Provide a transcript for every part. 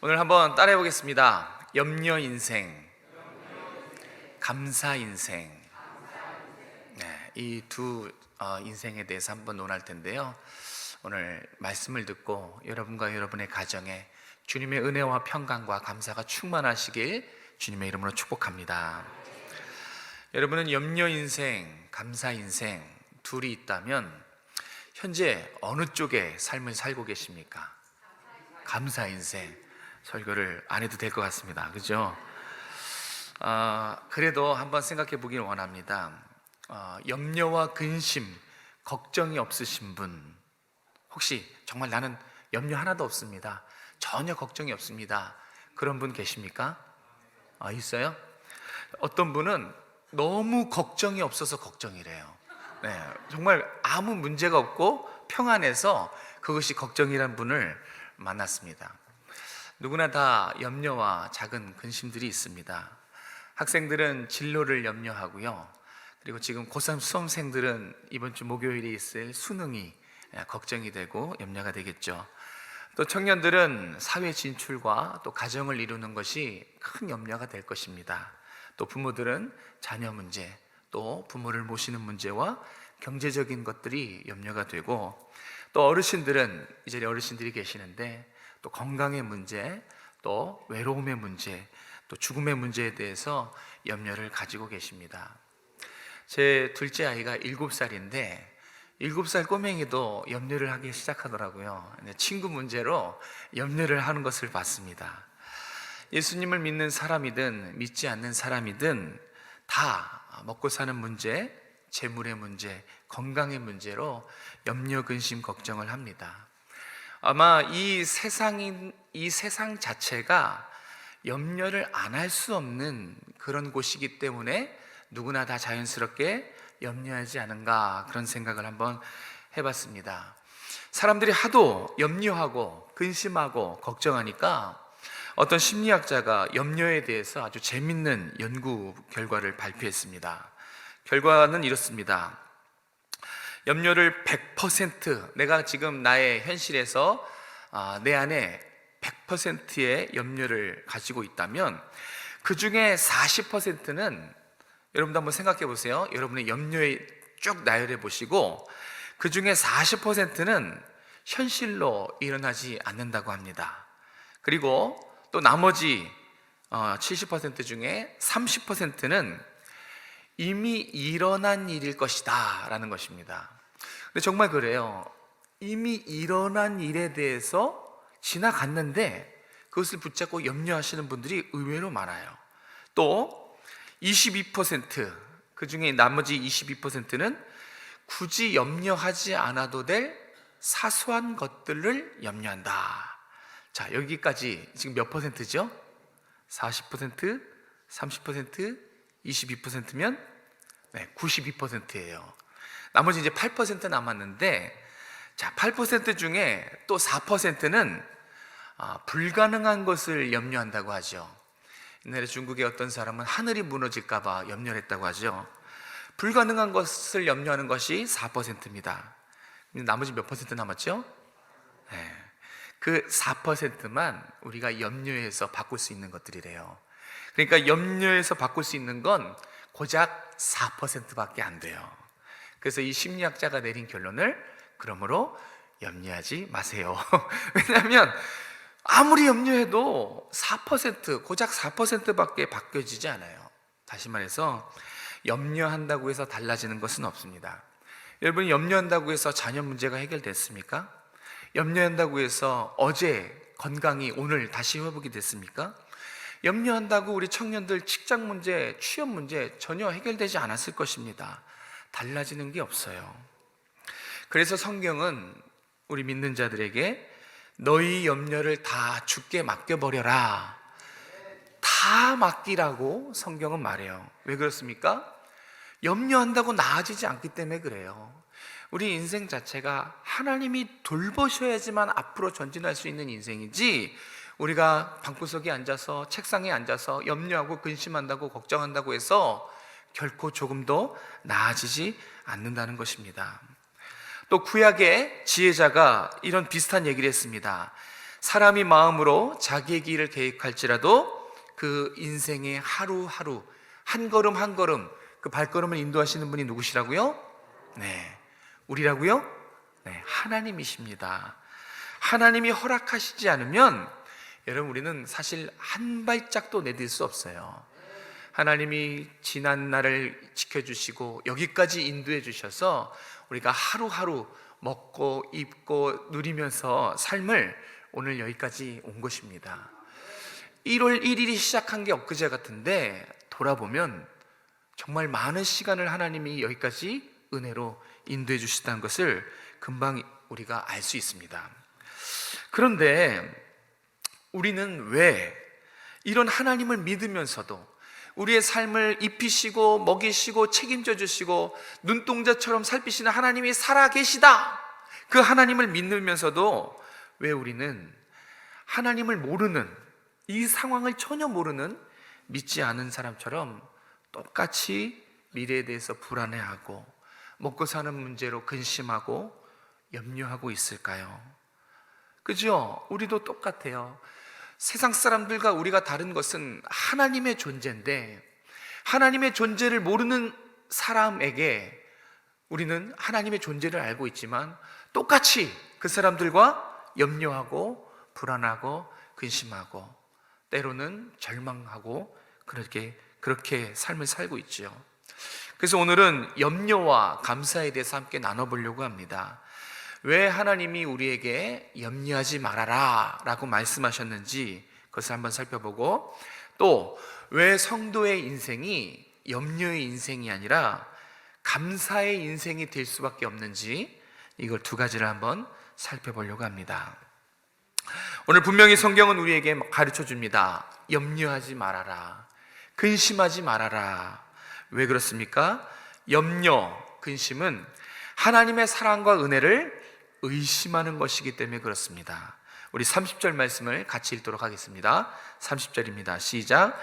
오늘 한번 따라해 보겠습니다. 염려 인생, 감사 인생. 네, 이 두 인생에 대해서 한번 논할 텐데요. 오늘 말씀을 듣고 여러분과 여러분의 가정에 주님의 은혜와 평강과 감사가 충만하시길 주님의 이름으로 축복합니다. 여러분은 염려 인생, 감사 인생 둘이 있다면 현재 어느 쪽에 삶을 살고 계십니까? 감사 인생. 설교를 안 해도 될 것 같습니다. 그죠? 그래도 한번 생각해 보길 원합니다. 염려와 근심, 걱정이 없으신 분, 혹시 정말 나는 염려 하나도 없습니다, 전혀 걱정이 없습니다, 그런 분 계십니까? 있어요? 어떤 분은 너무 걱정이 없어서 걱정이래요. 네, 정말 아무 문제가 없고 평안해서 그것이 걱정이란 분을 만났습니다. 누구나 다 염려와 작은 근심들이 있습니다. 학생들은 진로를 염려하고요, 그리고 지금 고3 수험생들은 이번 주 목요일에 있을 수능이 걱정이 되고 염려가 되겠죠. 또 청년들은 사회 진출과 또 가정을 이루는 것이 큰 염려가 될 것입니다. 또 부모들은 자녀 문제, 또 부모를 모시는 문제와 경제적인 것들이 염려가 되고, 또 어르신들은, 이 자리에 어르신들이 계시는데, 또 건강의 문제, 또 외로움의 문제, 또 죽음의 문제에 대해서 염려를 가지고 계십니다. 제 둘째 아이가 7살인데 7살 꼬맹이도 염려를 하기 시작하더라고요. 친구 문제로 염려를 하는 것을 봤습니다. 예수님을 믿는 사람이든 믿지 않는 사람이든 다 먹고 사는 문제, 재물의 문제, 건강의 문제로 염려, 근심, 걱정을 합니다. 아마 이 세상 자체가 염려를 안 할 수 없는 그런 곳이기 때문에 누구나 다 자연스럽게 염려하지 않은가, 그런 생각을 한번 해봤습니다. 사람들이 하도 염려하고 근심하고 걱정하니까 어떤 심리학자가 염려에 대해서 아주 재밌는 연구 결과를 발표했습니다. 결과는 이렇습니다. 염려를 100%, 내가 지금 나의 현실에서 내 안에 100%의 염려를 가지고 있다면 그 중에 40%는, 여러분도 한번 생각해 보세요. 여러분의 염려에 쭉 나열해 보시고 그 중에 40%는 현실로 일어나지 않는다고 합니다. 그리고 또 나머지 70% 중에 30%는 이미 일어난 일일 것이다 라는 것입니다. 근데 정말 그래요. 이미 일어난 일에 대해서 지나갔는데 그것을 붙잡고 염려하시는 분들이 의외로 많아요. 또 22%, 그 중에 나머지 22%는 굳이 염려하지 않아도 될 사소한 것들을 염려한다. 자, 여기까지 지금 몇 퍼센트죠? 40%, 30%, 22%면 92%예요. 나머지 이제 8% 남았는데, 자, 8% 중에 또 4%는 불가능한 것을 염려한다고 하죠. 옛날에 중국의 어떤 사람은 하늘이 무너질까봐 염려를 했다고 하죠. 불가능한 것을 염려하는 것이 4%입니다. 나머지 몇 퍼센트 남았죠? 그 4%만 우리가 염려해서 바꿀 수 있는 것들이래요. 그러니까 염려해서 바꿀 수 있는 건 고작 4%밖에 안 돼요. 그래서 이 심리학자가 내린 결론을, 그러므로 염려하지 마세요. 왜냐하면 아무리 염려해도 4%, 고작 4%밖에 바뀌어지지 않아요. 다시 말해서 염려한다고 해서 달라지는 것은 없습니다. 여러분이 염려한다고 해서 자녀 문제가 해결됐습니까? 염려한다고 해서 어제 건강이 오늘 다시 회복이 됐습니까? 염려한다고 우리 청년들 직장 문제, 취업 문제 전혀 해결되지 않았을 것입니다. 달라지는 게 없어요. 그래서 성경은 우리 믿는 자들에게 너희 염려를 다 주께 맡겨버려라, 다 맡기라고 성경은 말해요. 왜 그렇습니까? 염려한다고 나아지지 않기 때문에 그래요. 우리 인생 자체가 하나님이 돌보셔야지만 앞으로 전진할 수 있는 인생이지, 우리가 방구석에 앉아서 책상에 앉아서 염려하고 근심한다고 걱정한다고 해서 결코 조금도 나아지지 않는다는 것입니다. 또 구약의 지혜자가 이런 비슷한 얘기를 했습니다. 사람이 마음으로 자기의 길을 계획할지라도 그 인생의 하루하루 한 걸음 한 걸음 그 발걸음을 인도하시는 분이 누구시라고요? 네, 우리라고요? 네, 하나님이십니다. 하나님이 허락하시지 않으면 여러분 우리는 사실 한 발짝도 내딜 수 없어요. 하나님이 지난 날을 지켜주시고 여기까지 인도해 주셔서 우리가 하루하루 먹고 입고 누리면서 삶을 오늘 여기까지 온 것입니다. 1월 1일이 시작한 게 엊그제 같은데 돌아보면 정말 많은 시간을 하나님이 여기까지 은혜로 인도해 주셨다는 것을 금방 우리가 알 수 있습니다. 그런데 우리는 왜 이런 하나님을 믿으면서도 우리의 삶을 입히시고 먹이시고 책임져 주시고 눈동자처럼 살피시는 하나님이 살아계시다, 그 하나님을 믿으면서도 왜 우리는 하나님을 모르는, 이 상황을 전혀 모르는 믿지 않은 사람처럼 똑같이 미래에 대해서 불안해하고 먹고 사는 문제로 근심하고 염려하고 있을까요? 그죠? 우리도 똑같아요. 세상 사람들과 우리가 다른 것은 하나님의 존재인데, 하나님의 존재를 모르는 사람에게 우리는 하나님의 존재를 알고 있지만 똑같이 그 사람들과 염려하고 불안하고 근심하고 때로는 절망하고 그렇게 삶을 살고 있죠. 그래서 오늘은 염려와 감사에 대해서 함께 나눠보려고 합니다. 왜 하나님이 우리에게 염려하지 말아라 라고 말씀하셨는지 그것을 한번 살펴보고, 또 왜 성도의 인생이 염려의 인생이 아니라 감사의 인생이 될 수밖에 없는지, 이걸 두 가지를 한번 살펴보려고 합니다. 오늘 분명히 성경은 우리에게 가르쳐 줍니다. 염려하지 말아라, 근심하지 말아라. 왜 그렇습니까? 염려, 근심은 하나님의 사랑과 은혜를 의심하는 것이기 때문에 그렇습니다. 우리 30절 말씀을 같이 읽도록 하겠습니다. 30절입니다. 시작.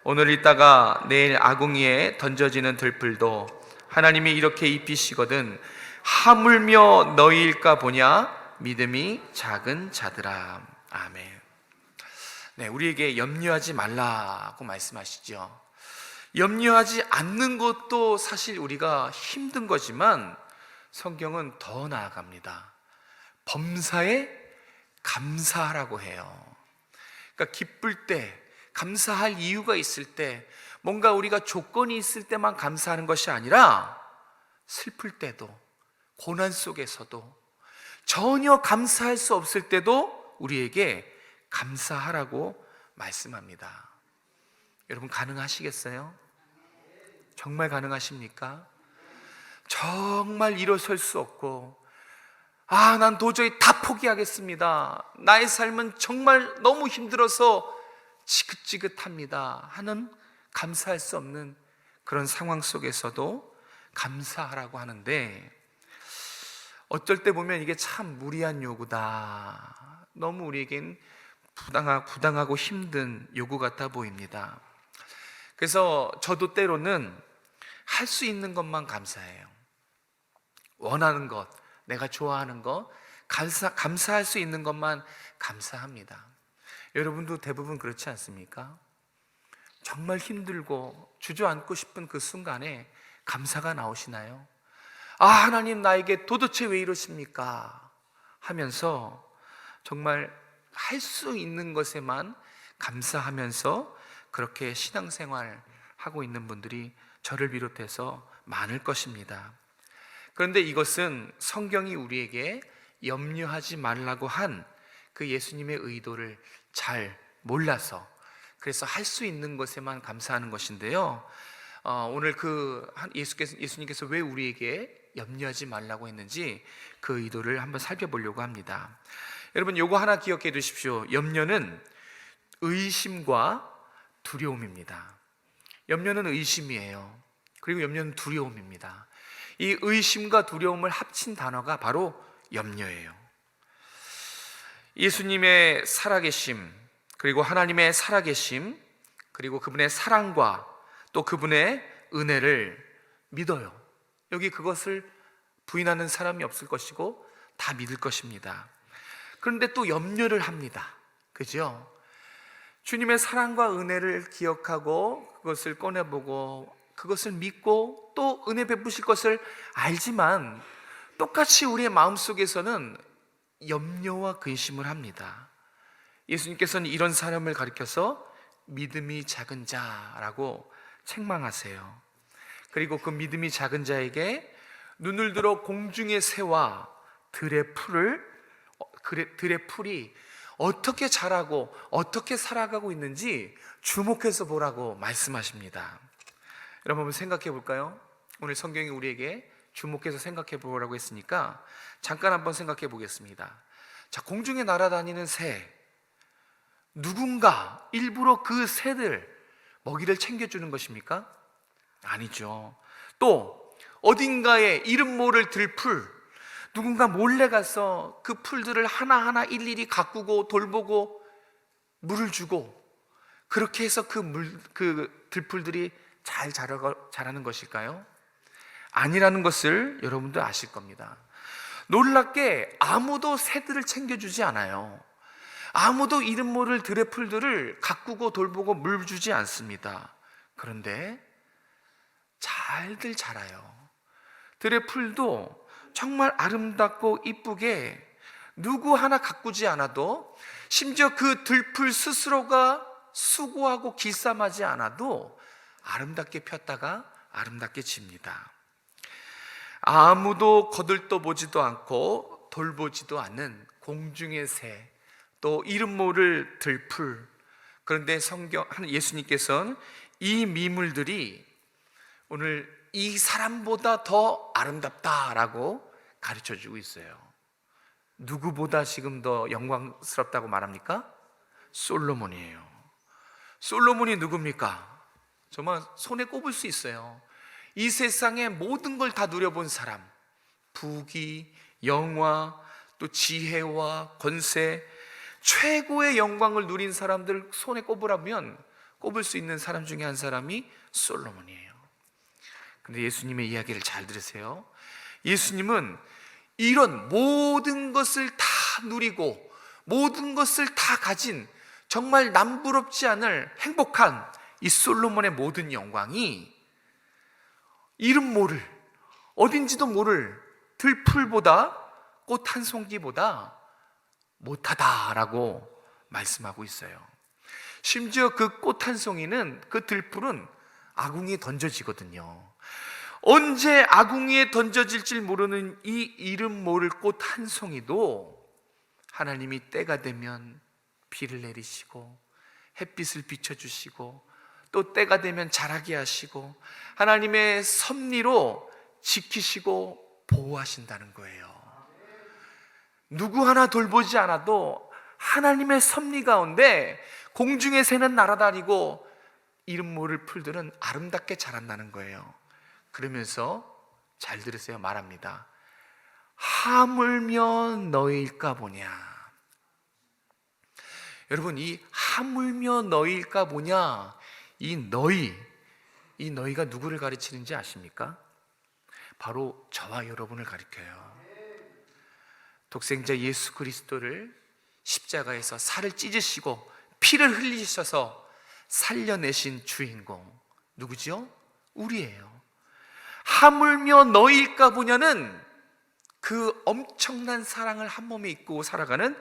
오늘 읽다가 내일 아궁이에 던져지는 들풀도 하나님이 이렇게 입히시거든 하물며 너희일까 보냐 믿음이 작은 자들아. 아멘. 네, 우리에게 염려하지 말라고 말씀하시죠. 염려하지 않는 것도 사실 우리가 힘든 거지만 성경은 더 나아갑니다. 범사에 감사하라고 해요. 그러니까 기쁠 때, 감사할 이유가 있을 때, 뭔가 우리가 조건이 있을 때만 감사하는 것이 아니라 슬플 때도, 고난 속에서도, 전혀 감사할 수 없을 때도 우리에게 감사하라고 말씀합니다. 여러분 가능하시겠어요? 정말 가능하십니까? 정말 일어설 수 없고, 난 도저히 다 포기하겠습니다, 나의 삶은 정말 너무 힘들어서 지긋지긋합니다 하는 감사할 수 없는 그런 상황 속에서도 감사하라고 하는데, 어쩔 때 보면 이게 참 무리한 요구다, 너무 우리에겐 부당하고 힘든 요구 같아 보입니다. 그래서 저도 때로는 할 수 있는 것만 감사해요. 원하는 것, 내가 좋아하는 것, 감사할 수 있는 것만 감사합니다. 여러분도 대부분 그렇지 않습니까? 정말 힘들고 주저앉고 싶은 그 순간에 감사가 나오시나요? 하나님 나에게 도대체 왜 이러십니까? 하면서 정말 할 수 있는 것에만 감사하면서 그렇게 신앙생활 하고 있는 분들이 저를 비롯해서 많을 것입니다. 그런데 이것은 성경이 우리에게 염려하지 말라고 한 그 예수님의 의도를 잘 몰라서, 그래서 할 수 있는 것에만 감사하는 것인데요. 오늘 예수님께서 왜 우리에게 염려하지 말라고 했는지 그 의도를 한번 살펴보려고 합니다. 여러분 요거 하나 기억해 두십시오. 염려는 의심과 두려움입니다. 염려는 의심이에요. 그리고 염려는 두려움입니다. 이 의심과 두려움을 합친 단어가 바로 염려예요. 예수님의 살아계심, 그리고 하나님의 살아계심, 그리고 그분의 사랑과 또 그분의 은혜를 믿어요. 여기 그것을 부인하는 사람이 없을 것이고 다 믿을 것입니다. 그런데 또 염려를 합니다. 그죠? 주님의 사랑과 은혜를 기억하고 그것을 꺼내보고 그것을 믿고 또 은혜 베푸실 것을 알지만 똑같이 우리의 마음속에서는 염려와 근심을 합니다. 예수님께서는 이런 사람을 가리켜서 믿음이 작은 자라고 책망하세요. 그리고 그 믿음이 작은 자에게 눈을 들어 공중의 새와 들의 풀이 어떻게 자라고 어떻게 살아가고 있는지 주목해서 보라고 말씀하십니다. 여러분 한번 생각해 볼까요? 오늘 성경이 우리에게 주목해서 생각해 보라고 했으니까 잠깐 한번 생각해 보겠습니다. 자, 공중에 날아다니는 새, 누군가 일부러 그 새들 먹이를 챙겨주는 것입니까? 아니죠. 또 어딘가에 이름 모를 들풀, 누군가 몰래 가서 그 풀들을 하나하나 일일이 가꾸고 돌보고 물을 주고 그렇게 해서 그 들풀들이 잘 자라는 것일까요? 아니라는 것을 여러분도 아실 겁니다. 놀랍게 아무도 새들을 챙겨주지 않아요. 아무도 이름 모를 들의 풀들을 가꾸고 돌보고 물 주지 않습니다. 그런데 잘들 자라요. 들의 풀도 정말 아름답고 이쁘게 누구 하나 가꾸지 않아도, 심지어 그 들풀 스스로가 수고하고 길쌈하지 않아도 아름답게 폈다가 아름답게 집니다. 아무도 거들떠보지도 않고 돌보지도 않는 공중의 새, 또 이름 모를 들풀. 그런데 예수님께서는 이 미물들이 오늘 이 사람보다 더 아름답다라고 가르쳐주고 있어요. 누구보다 지금 더 영광스럽다고 말합니까? 솔로몬이에요. 솔로몬이 누굽니까? 정말 손에 꼽을 수 있어요. 이 세상의 모든 걸 다 누려본 사람, 부귀, 영화, 또 지혜와 권세, 최고의 영광을 누린 사람들 손에 꼽으라면 꼽을 수 있는 사람 중에 한 사람이 솔로몬이에요. 근데 예수님의 이야기를 잘 들으세요. 예수님은 이런 모든 것을 다 누리고 모든 것을 다 가진 정말 남부럽지 않을 행복한 이 솔로몬의 모든 영광이 이름 모를, 어딘지도 모를 들풀보다, 꽃 한 송기보다 못하다라고 말씀하고 있어요. 심지어 그 꽃 한 송이는, 그 들풀은 아궁이에 던져지거든요. 언제 아궁이에 던져질지 모르는 이 이름 모를 꽃 한 송이도 하나님이 때가 되면 비를 내리시고 햇빛을 비춰주시고 또 때가 되면 자라게 하시고 하나님의 섭리로 지키시고 보호하신다는 거예요. 누구 하나 돌보지 않아도 하나님의 섭리 가운데 공중의 새는 날아다니고 이름 모를 풀들은 아름답게 자란다는 거예요. 그러면서 잘 들으세요. 말합니다. 하물며 너희일까 보냐. 여러분, 이 하물며 너희일까 보냐, 이 너희가 누구를 가르치는지 아십니까? 바로 저와 여러분을 가리켜요. 독생자 예수 그리스도를 십자가에서 살을 찢으시고 피를 흘리셔서 살려내신 주인공 누구죠? 우리예요. 하물며 너희일까 보냐는 그 엄청난 사랑을 한 몸에 입고 살아가는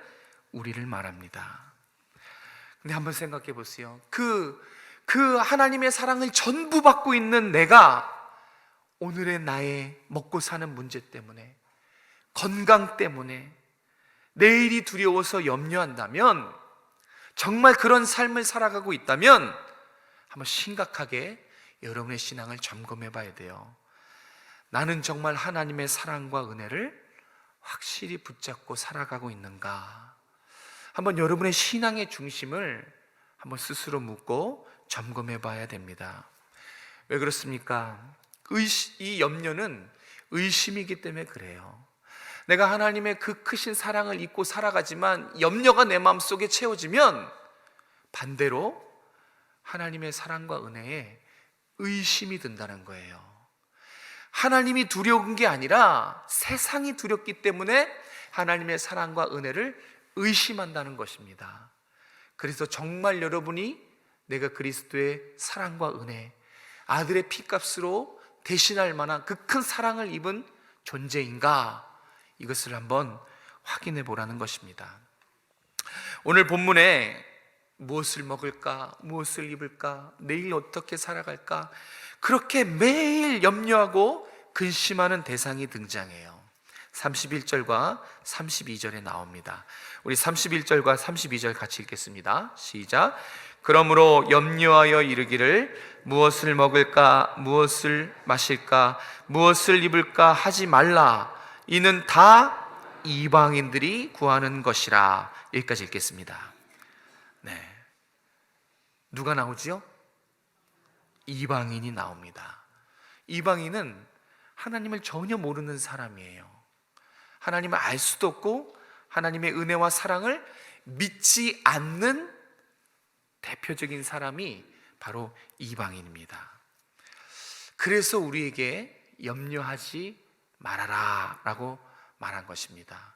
우리를 말합니다. 근데 한번 생각해 보세요. 그 하나님의 사랑을 전부 받고 있는 내가 오늘의 나의 먹고 사는 문제 때문에, 건강 때문에, 내일이 두려워서 염려한다면, 정말 그런 삶을 살아가고 있다면 한번 심각하게 여러분의 신앙을 점검해 봐야 돼요. 나는 정말 하나님의 사랑과 은혜를 확실히 붙잡고 살아가고 있는가? 한번 여러분의 신앙의 중심을 한번 스스로 묻고 점검해 봐야 됩니다. 왜 그렇습니까? 이 염려는 의심이기 때문에 그래요. 내가 하나님의 그 크신 사랑을 잊고 살아가지만 염려가 내 마음속에 채워지면 반대로 하나님의 사랑과 은혜에 의심이 든다는 거예요. 하나님이 두려운 게 아니라 세상이 두렵기 때문에 하나님의 사랑과 은혜를 의심한다는 것입니다. 그래서 정말 여러분이 내가 그리스도의 사랑과 은혜, 아들의 피값으로 대신할 만한 그 큰 사랑을 입은 존재인가, 이것을 한번 확인해 보라는 것입니다. 오늘 본문에 무엇을 먹을까, 무엇을 입을까, 내일 어떻게 살아갈까, 그렇게 매일 염려하고 근심하는 대상이 등장해요. 31절과 32절에 나옵니다. 우리 31절과 32절 같이 읽겠습니다. 시작. 그러므로 염려하여 이르기를 무엇을 먹을까, 무엇을 마실까, 무엇을 입을까 하지 말라. 이는 다 이방인들이 구하는 것이라. 여기까지 읽겠습니다. 네, 누가 나오지요? 이방인이 나옵니다. 이방인은 하나님을 전혀 모르는 사람이에요. 하나님을 알 수도 없고 하나님의 은혜와 사랑을 믿지 않는 대표적인 사람이 바로 이방인입니다. 그래서 우리에게 염려하지 말아라 라고 말한 것입니다.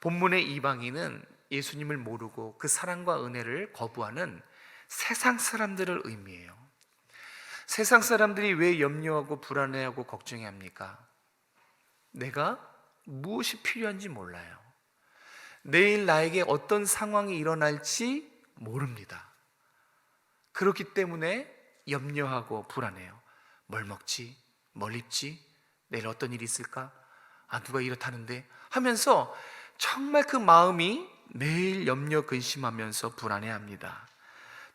본문의 이방인은 예수님을 모르고 그 사랑과 은혜를 거부하는 세상 사람들을 의미해요. 세상 사람들이 왜 염려하고 불안해하고 걱정해합니까? 내가 무엇이 필요한지 몰라요. 내일 나에게 어떤 상황이 일어날지 모릅니다. 그렇기 때문에 염려하고 불안해요. 뭘 먹지? 뭘 입지? 내일 어떤 일이 있을까? 누가 이렇다는데 하면서 정말 그 마음이 매일 염려 근심하면서 불안해합니다.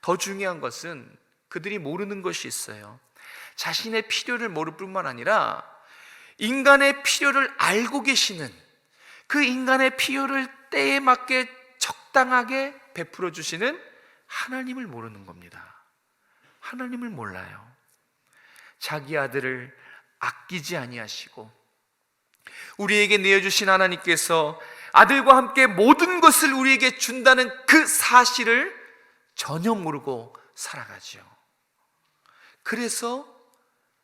더 중요한 것은 그들이 모르는 것이 있어요. 자신의 필요를 모를 뿐만 아니라 인간의 필요를 알고 계시는, 그 인간의 필요를 때에 맞게 적당하게 베풀어 주시는 하나님을 모르는 겁니다. 하나님을 몰라요. 자기 아들을 아끼지 아니하시고 우리에게 내어주신 하나님께서 아들과 함께 모든 것을 우리에게 준다는 그 사실을 전혀 모르고 살아가죠. 그래서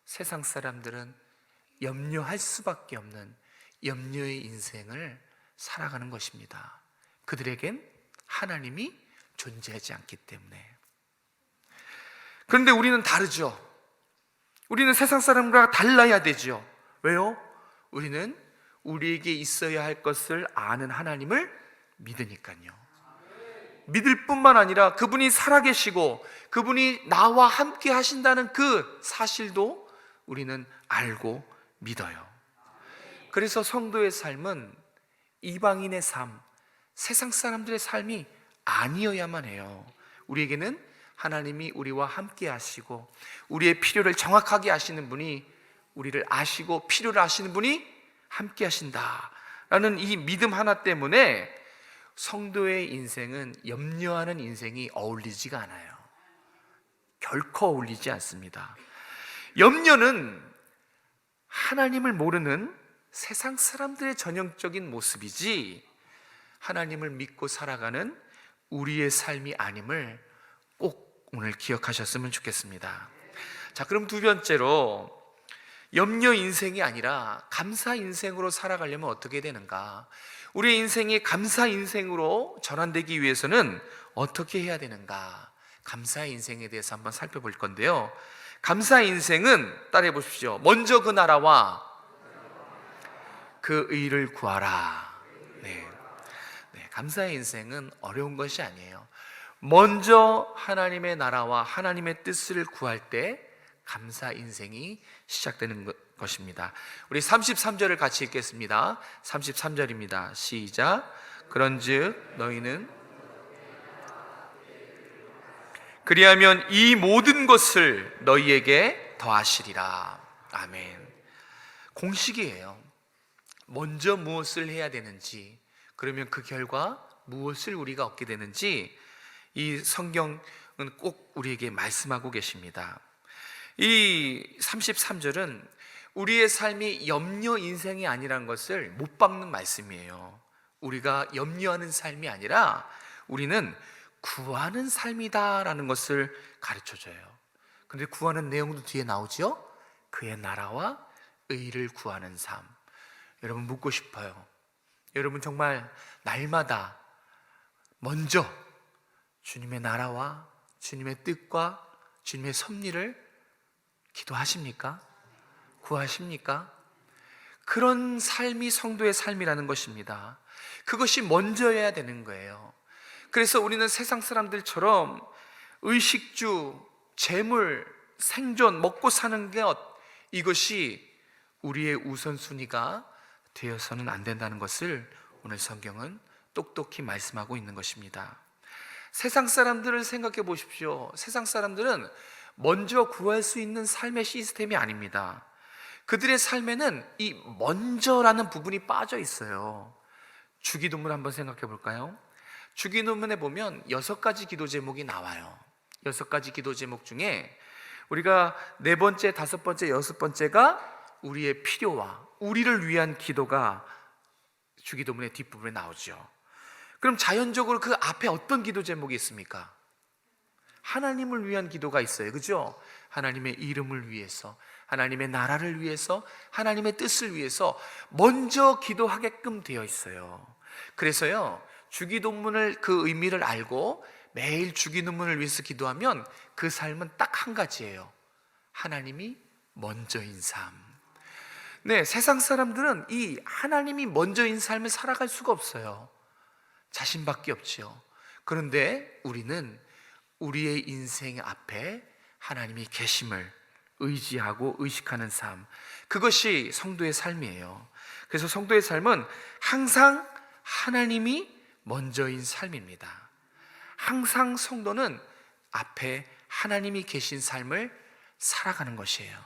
세상 사람들은 염려할 수밖에 없는 염려의 인생을 살아가는 것입니다. 그들에겐 하나님이 존재하지 않기 때문에. 그런데 우리는 다르죠. 우리는 세상 사람과 달라야 되죠. 왜요? 우리는 우리에게 있어야 할 것을 아는 하나님을 믿으니까요. 믿을 뿐만 아니라 그분이 살아계시고 그분이 나와 함께 하신다는 그 사실도 우리는 알고 믿어요. 그래서 성도의 삶은 이방인의 삶, 세상 사람들의 삶이 아니어야만 해요. 우리에게는 하나님이 우리와 함께 하시고 우리의 필요를 정확하게 아시는 분이, 우리를 아시고 필요를 아시는 분이 함께 하신다라는 이 믿음 하나 때문에 성도의 인생은 염려하는 인생이 어울리지가 않아요. 결코 어울리지 않습니다. 염려는 하나님을 모르는 세상 사람들의 전형적인 모습이지 하나님을 믿고 살아가는 우리의 삶이 아님을 꼭 오늘 기억하셨으면 좋겠습니다. 자, 그럼 두 번째로 염려 인생이 아니라 감사 인생으로 살아가려면 어떻게 되는가? 우리의 인생이 감사 인생으로 전환되기 위해서는 어떻게 해야 되는가? 감사 인생에 대해서 한번 살펴볼 건데요. 감사 인생은 따라해 보십시오. 먼저 그 나라와 그 의를 구하라. 네. 감사의 인생은 어려운 것이 아니에요. 먼저 하나님의 나라와 하나님의 뜻을 구할 때 감사 인생이 시작되는 것입니다. 우리 33절을 같이 읽겠습니다. 33절입니다. 시작. 그런즉 너희는 그리하면 이 모든 것을 너희에게 더하시리라. 아멘. 공식이에요. 먼저 무엇을 해야 되는지, 그러면 그 결과 무엇을 우리가 얻게 되는지 이 성경은 꼭 우리에게 말씀하고 계십니다. 이 33절은 우리의 삶이 염려 인생이 아니라는 것을 못 박는 말씀이에요. 우리가 염려하는 삶이 아니라 우리는 구하는 삶이다라는 것을 가르쳐줘요. 그런데 구하는 내용도 뒤에 나오죠. 그의 나라와 의를 구하는 삶. 여러분 묻고 싶어요. 여러분 정말 날마다 먼저 주님의 나라와 주님의 뜻과 주님의 섭리를 기도하십니까? 구하십니까? 그런 삶이 성도의 삶이라는 것입니다. 그것이 먼저여야 되는 거예요. 그래서 우리는 세상 사람들처럼 의식주, 재물, 생존, 먹고 사는 것, 이것이 우리의 우선순위가 되어서는 안 된다는 것을 오늘 성경은 똑똑히 말씀하고 있는 것입니다. 세상 사람들을 생각해 보십시오. 세상 사람들은 먼저 구할 수 있는 삶의 시스템이 아닙니다. 그들의 삶에는 이 먼저라는 부분이 빠져 있어요. 주기도문 한번 생각해 볼까요? 주기도문에 보면 6가지 기도 제목이 나와요. 6가지 기도 제목 중에 우리가 4번째, 5번째, 6번째가 우리의 필요와 우리를 위한 기도가 주기도문의 뒷부분에 나오죠. 그럼 자연적으로 그 앞에 어떤 기도 제목이 있습니까? 하나님을 위한 기도가 있어요. 그죠? 하나님의 이름을 위해서, 하나님의 나라를 위해서, 하나님의 뜻을 위해서 먼저 기도하게끔 되어 있어요. 그래서요, 주기도문을 그 의미를 알고 매일 주기도문을 위해서 기도하면 그 삶은 딱 한 가지예요. 하나님이 먼저인 삶. 네, 세상 사람들은 이 하나님이 먼저인 삶을 살아갈 수가 없어요. 자신밖에 없지요. 그런데 우리는 우리의 인생 앞에 하나님이 계심을 의지하고 의식하는 삶, 그것이 성도의 삶이에요. 그래서 성도의 삶은 항상 하나님이 먼저인 삶입니다. 항상 성도는 앞에 하나님이 계신 삶을 살아가는 것이에요.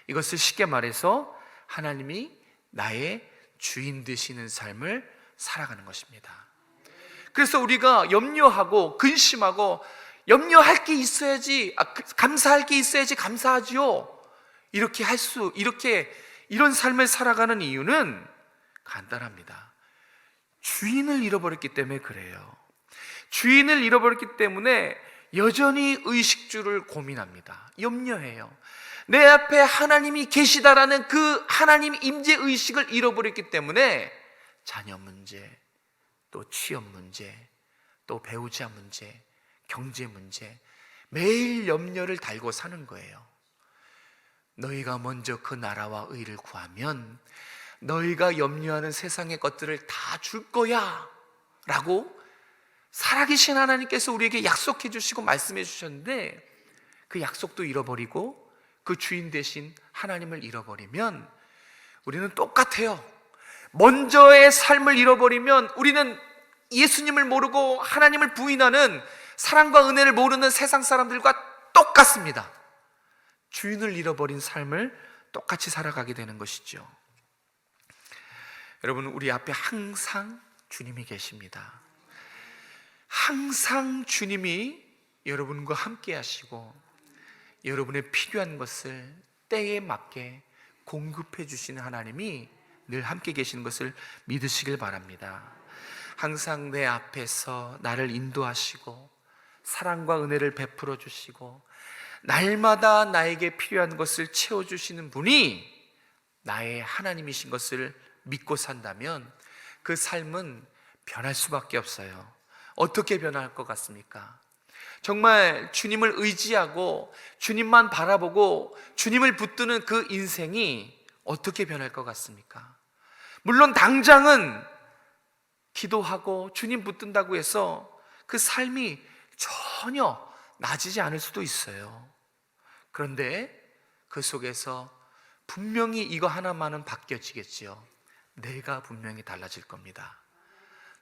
이것을 쉽게 말해서 하나님이 나의 주인 되시는 삶을 살아가는 것입니다. 그래서 우리가 염려하고 근심하고 염려할 게 있어야지, 감사할 게 있어야지 감사하지요, 이런 삶을 살아가는 이유는 간단합니다. 주인을 잃어버렸기 때문에 그래요. 주인을 잃어버렸기 때문에 여전히 의식주를 고민합니다. 염려해요. 내 앞에 하나님이 계시다라는 그 하나님 임재 의식을 잃어버렸기 때문에 자녀 문제, 또 취업 문제, 또 배우자 문제, 경제 문제, 매일 염려를 달고 사는 거예요. 너희가 먼저 그 나라와 의를 구하면 너희가 염려하는 세상의 것들을 다 줄 거야 라고 살아계신 하나님께서 우리에게 약속해 주시고 말씀해 주셨는데, 그 약속도 잃어버리고 그 주인 되신 하나님을 잃어버리면 우리는 똑같아요. 먼저의 삶을 잃어버리면 우리는 예수님을 모르고 하나님을 부인하는, 사랑과 은혜를 모르는 세상 사람들과 똑같습니다. 주인을 잃어버린 삶을 똑같이 살아가게 되는 것이죠. 여러분, 우리 앞에 항상 주님이 계십니다. 항상 주님이 여러분과 함께 하시고 여러분의 필요한 것을 때에 맞게 공급해 주시는 하나님이 늘 함께 계시는 것을 믿으시길 바랍니다. 항상 내 앞에서 나를 인도하시고 사랑과 은혜를 베풀어 주시고 날마다 나에게 필요한 것을 채워주시는 분이 나의 하나님이신 것을 믿고 산다면 그 삶은 변할 수밖에 없어요. 어떻게 변할 것 같습니까? 정말 주님을 의지하고 주님만 바라보고 주님을 붙드는 그 인생이 어떻게 변할 것 같습니까? 물론 당장은 기도하고 주님 붙든다고 해서 그 삶이 전혀 나아지지 않을 수도 있어요. 그런데 그 속에서 분명히 이거 하나만은 바뀌어지겠지요. 내가 분명히 달라질 겁니다.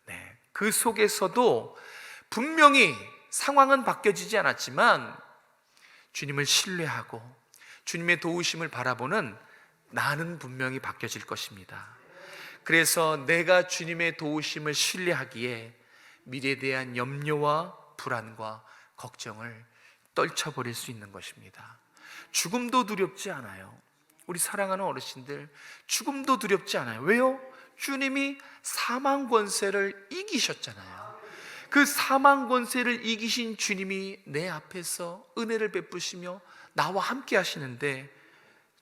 네, 그 속에서도 분명히 상황은 바뀌어지지 않았지만 주님을 신뢰하고 주님의 도우심을 바라보는 나는 분명히 바뀌어질 것입니다. 그래서 내가 주님의 도우심을 신뢰하기에 미래에 대한 염려와 불안과 걱정을 떨쳐버릴 수 있는 것입니다. 죽음도 두렵지 않아요. 우리 사랑하는 어르신들, 죽음도 두렵지 않아요. 왜요? 주님이 사망 권세를 이기셨잖아요. 그 사망 권세를 이기신 주님이 내 앞에서 은혜를 베푸시며 나와 함께 하시는데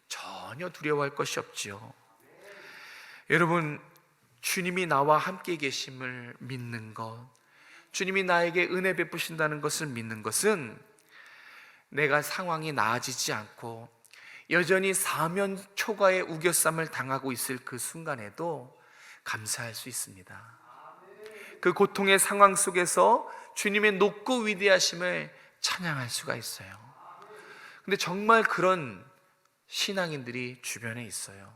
전혀 두려워할 것이 없지요. 여러분, 주님이 나와 함께 계심을 믿는 것, 주님이 나에게 은혜 베푸신다는 것을 믿는 것은 내가 상황이 나아지지 않고 여전히 사면 초과의 우겨쌈을 당하고 있을 그 순간에도 감사할 수 있습니다. 그 고통의 상황 속에서 주님의 높고 위대하심을 찬양할 수가 있어요. 근데 정말 그런 신앙인들이 주변에 있어요.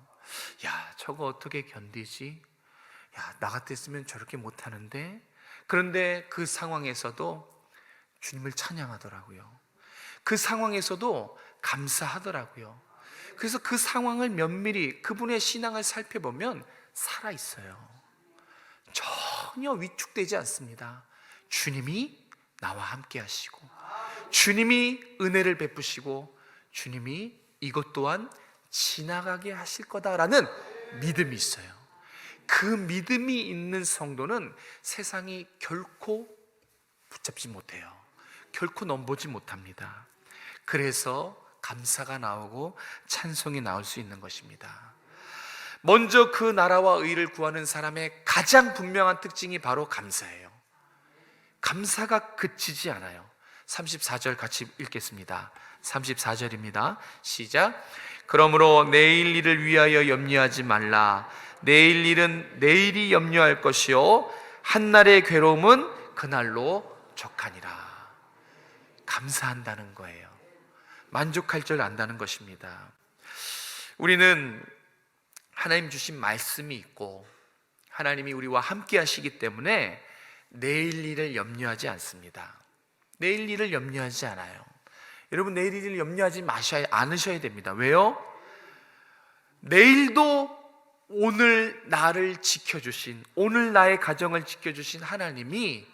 야, 저거 어떻게 견디지? 야, 나 같았으면 저렇게 못하는데. 그런데 그 상황에서도 주님을 찬양하더라고요. 그 상황에서도 감사하더라고요. 그래서 그 상황을 면밀히 그분의 신앙을 살펴보면 살아있어요. 전혀 위축되지 않습니다. 주님이 나와 함께 하시고, 주님이 은혜를 베푸시고, 주님이 이것 또한 지나가게 하실 거다라는 믿음이 있어요. 그 믿음이 있는 성도는 세상이 결코 붙잡지 못해요. 결코 넘보지 못합니다. 그래서 감사가 나오고 찬송이 나올 수 있는 것입니다. 먼저 그 나라와 의를 구하는 사람의 가장 분명한 특징이 바로 감사예요. 감사가 그치지 않아요. 34절 같이 읽겠습니다. 34절입니다. 시작. 그러므로 내일 일을 위하여 염려하지 말라. 내일 일은 내일이 염려할 것이요 한날의 괴로움은 그날로 족하니라. 감사한다는 거예요. 만족할 줄 안다는 것입니다. 우리는 하나님 주신 말씀이 있고 하나님이 우리와 함께 하시기 때문에 내일 일을 염려하지 않습니다. 내일 일을 염려하지 않아요. 여러분, 내일 일을 염려하지 않으셔야 됩니다. 왜요? 내일도 오늘 나를 지켜주신, 오늘 나의 가정을 지켜주신 하나님이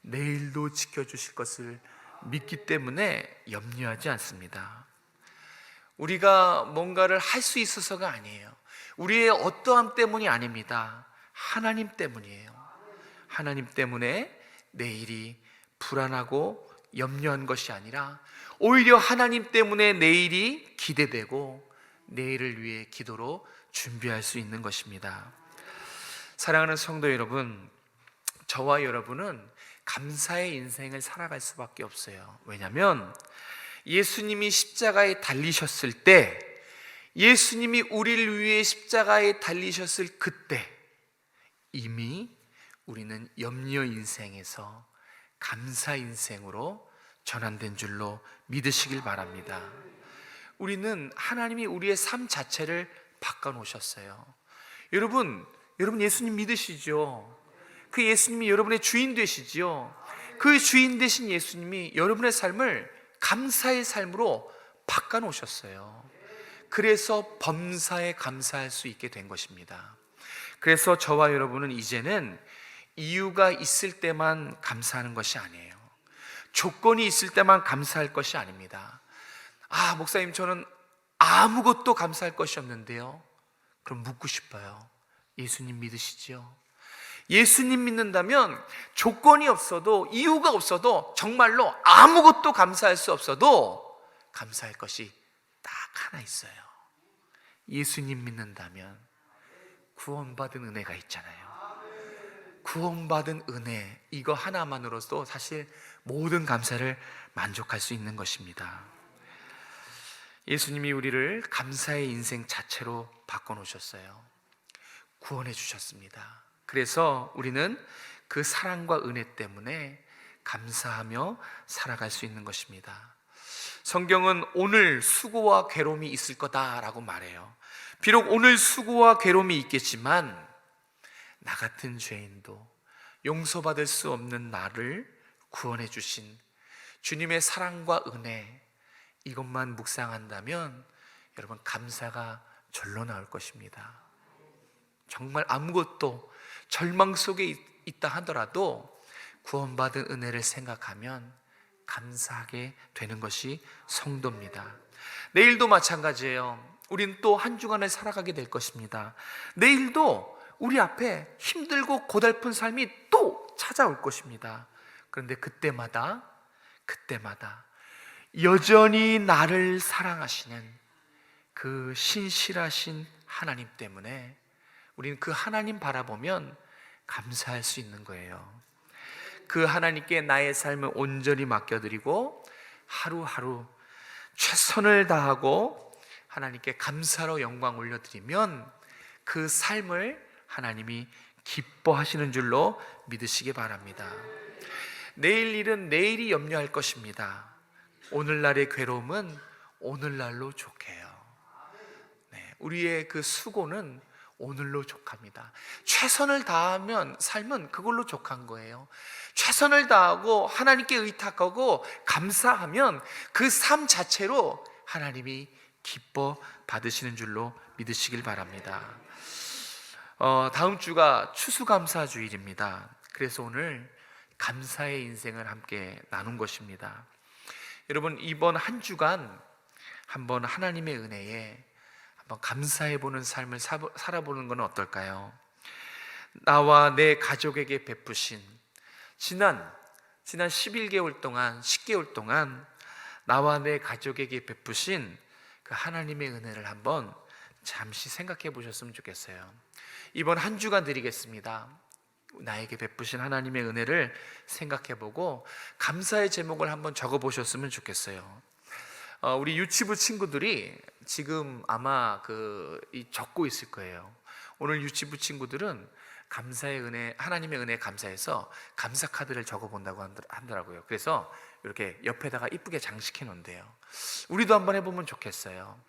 내일도 지켜주실 것을 믿기 때문에 염려하지 않습니다. 우리가 뭔가를 할 수 있어서가 아니에요. 우리의 어떠함 때문이 아닙니다. 하나님 때문이에요. 하나님 때문에 내일이 불안하고 염려한 것이 아니라 오히려 하나님 때문에 내일이 기대되고 내일을 위해 기도로 준비할 수 있는 것입니다. 사랑하는 성도 여러분, 저와 여러분은 감사의 인생을 살아갈 수밖에 없어요. 왜냐하면 예수님이 십자가에 달리셨을 때, 예수님이 우리를 위해 십자가에 달리셨을 그때 이미 우리는 염려 인생에서 감사 인생으로 전환된 줄로 믿으시길 바랍니다. 우리는 하나님이 우리의 삶 자체를 바꿔놓으셨어요. 여러분 예수님 믿으시죠? 그 예수님이 여러분의 주인 되시지요? 그 주인 되신 예수님이 여러분의 삶을 감사의 삶으로 바꿔놓으셨어요. 그래서 범사에 감사할 수 있게 된 것입니다. 그래서 저와 여러분은 이제는 이유가 있을 때만 감사하는 것이 아니에요. 조건이 있을 때만 감사할 것이 아닙니다. 아, 목사님, 저는 아무것도 감사할 것이 없는데요. 그럼 묻고 싶어요. 예수님 믿으시죠? 예수님 믿는다면 조건이 없어도, 이유가 없어도, 정말로 아무것도 감사할 수 없어도 감사할 것이 딱 하나 있어요. 예수님 믿는다면 구원받은 은혜가 있잖아요. 구원받은 은혜, 이거 하나만으로도 사실 모든 감사를 만족할 수 있는 것입니다. 예수님이 우리를 감사의 인생 자체로 바꿔놓으셨어요. 구원해 주셨습니다. 그래서 우리는 그 사랑과 은혜 때문에 감사하며 살아갈 수 있는 것입니다. 성경은 오늘 수고와 괴로움이 있을 거다라고 말해요. 비록 오늘 수고와 괴로움이 있겠지만 나 같은 죄인도 용서받을 수 없는 나를 구원해 주신 주님의 사랑과 은혜, 이것만 묵상한다면 여러분 감사가 절로 나올 것입니다. 정말 아무것도 절망 속에 있다 하더라도 구원받은 은혜를 생각하면 감사하게 되는 것이 성도입니다. 내일도 마찬가지예요. 우리는 또 한 주간을 살아가게 될 것입니다. 내일도 우리 앞에 힘들고 고달픈 삶이 또 찾아올 것입니다. 그런데 그때마다 여전히 나를 사랑하시는 그 신실하신 하나님 때문에 우리는 그 하나님 바라보면 감사할 수 있는 거예요. 그 하나님께 나의 삶을 온전히 맡겨드리고 하루하루 최선을 다하고 하나님께 감사로 영광 올려드리면 그 삶을 하나님이 기뻐하시는 줄로 믿으시기 바랍니다. 내일 일은 내일이 염려할 것입니다. 오늘날의 괴로움은 오늘날로 족해요. 우리의 그 수고는 오늘로 족합니다. 최선을 다하면 삶은 그걸로 족한 거예요. 최선을 다하고 하나님께 의탁하고 감사하면 그 삶 자체로 하나님이 기뻐 받으시는 줄로 믿으시길 바랍니다. 다음 주가 추수감사주일입니다. 그래서 오늘 감사의 인생을 함께 나눈 것입니다. 여러분, 이번 한 주간 한번 하나님의 은혜에 한번 감사해보는 삶을 살아보는 건 어떨까요? 나와 내 가족에게 베푸신 지난 11개월 동안 10개월 동안 나와 내 가족에게 베푸신 그 하나님의 은혜를 한번 잠시 생각해 보셨으면 좋겠어요. 이번 한 주간 드리겠습니다. 나에게 베푸신 하나님의 은혜를 생각해 보고 감사의 제목을 한번 적어 보셨으면 좋겠어요. 우리 유치부 친구들이 지금 아마 적고 있을 거예요. 오늘 유치부 친구들은 감사의 은혜, 하나님의 은혜에 감사해서 감사 카드를 적어 본다고 하더라고요. 그래서 이렇게 옆에다가 이쁘게 장식해 놓은대요. 우리도 한번 해보면 좋겠어요.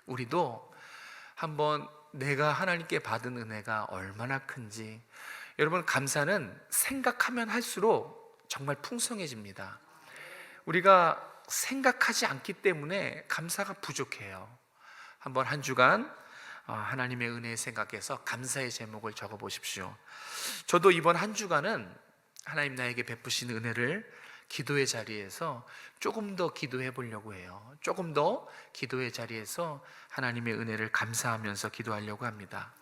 우리도 한번 내가 하나님께 받은 은혜가 얼마나 큰지. 여러분, 감사는 생각하면 할수록 정말 풍성해집니다. 우리가 생각하지 않기 때문에 감사가 부족해요. 한번 한 주간 하나님의 은혜에 생각해서 감사의 제목을 적어 보십시오. 저도 이번 한 주간은 하나님 나에게 베푸신 은혜를 기도의 자리에서 조금 더 기도해 보려고 해요. 조금 더 기도의 자리에서 하나님의 은혜를 감사하면서 기도하려고 합니다.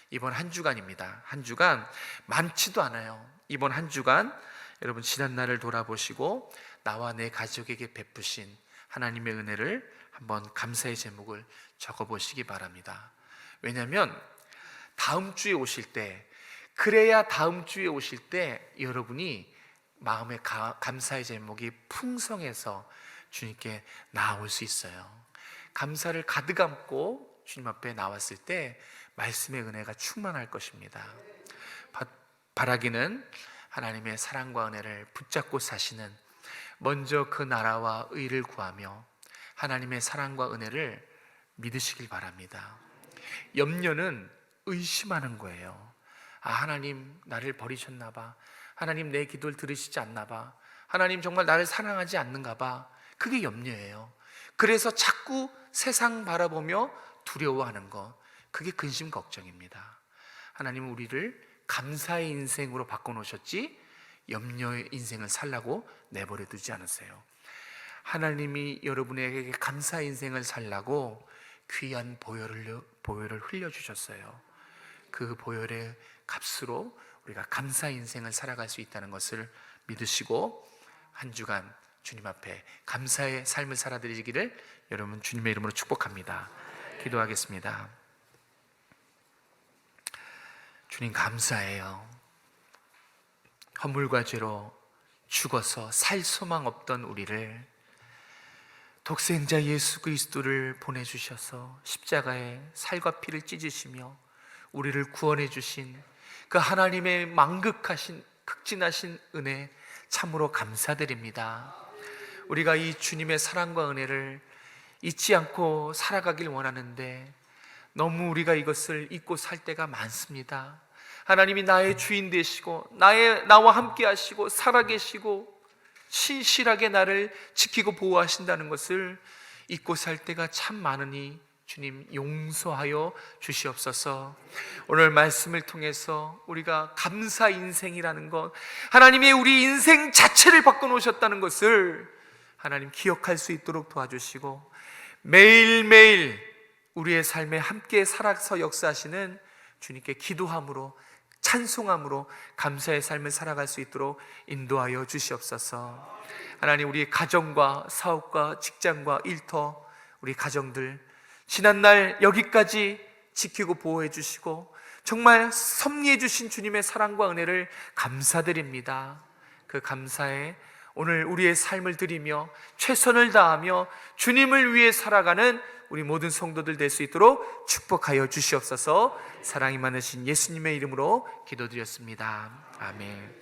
이번 한 주간입니다. 한 주간 많지도 않아요. 이번 한 주간 여러분 지난 날을 돌아보시고 나와 내 가족에게 베푸신 하나님의 은혜를 한번 감사의 제목을 적어보시기 바랍니다. 왜냐하면 다음 주에 오실 때, 그래야 다음 주에 오실 때 여러분이 마음의 감사의 제목이 풍성해서 주님께 나아올 수 있어요. 감사를 가득 안고 주님 앞에 나왔을 때 말씀의 은혜가 충만할 것입니다. 바라기는 하나님의 사랑과 은혜를 붙잡고 사시는, 먼저 그 나라와 의를 구하며 하나님의 사랑과 은혜를 믿으시길 바랍니다. 염려는 의심하는 거예요. 하나님 나를 버리셨나 봐. 하나님 내 기도를 들으시지 않나 봐. 하나님 정말 나를 사랑하지 않는가 봐. 그게 염려예요. 그래서 자꾸 세상 바라보며 두려워하는 것, 그게 근심 걱정입니다. 하나님은 우리를 감사의 인생으로 바꿔놓으셨지 염려의 인생을 살라고 내버려 두지 않으세요. 하나님이 여러분에게 감사의 인생을 살라고 귀한 보혈을 흘려주셨어요. 그 보혈의 값으로 우리가 감사의 인생을 살아갈 수 있다는 것을 믿으시고 한 주간 주님 앞에 감사의 삶을 살아드리기를 여러분 주님의 이름으로 축복합니다. 기도하겠습니다. 주님, 감사해요. 허물과 죄로 죽어서 살 소망 없던 우리를 독생자 예수 그리스도를 보내주셔서 십자가에 살과 피를 찢으시며 우리를 구원해 주신 그 하나님의 만극하신 극진하신 은혜 참으로 감사드립니다. 우리가 이 주님의 사랑과 은혜를 잊지 않고 살아가길 원하는데 너무 우리가 이것을 잊고 살 때가 많습니다. 하나님이 나의 주인 되시고 나와 함께 하시고 살아계시고 신실하게 나를 지키고 보호하신다는 것을 잊고 살 때가 참 많으니 주님 용서하여 주시옵소서. 오늘 말씀을 통해서 우리가 감사 인생이라는 것, 하나님이 우리 인생 자체를 바꿔놓으셨다는 것을 하나님 기억할 수 있도록 도와주시고 매일매일 우리의 삶에 함께 살아서 역사하시는 주님께 기도함으로 찬송함으로 감사의 삶을 살아갈 수 있도록 인도하여 주시옵소서. 하나님, 우리 가정과 사업과 직장과 일터, 우리 가정들 지난날 여기까지 지키고 보호해 주시고 정말 섭리해 주신 주님의 사랑과 은혜를 감사드립니다. 그 감사에 오늘 우리의 삶을 드리며 최선을 다하며 주님을 위해 살아가는 우리 모든 성도들 될 수 있도록 축복하여 주시옵소서. 사랑이 많으신 예수님의 이름으로 기도드렸습니다. 아멘.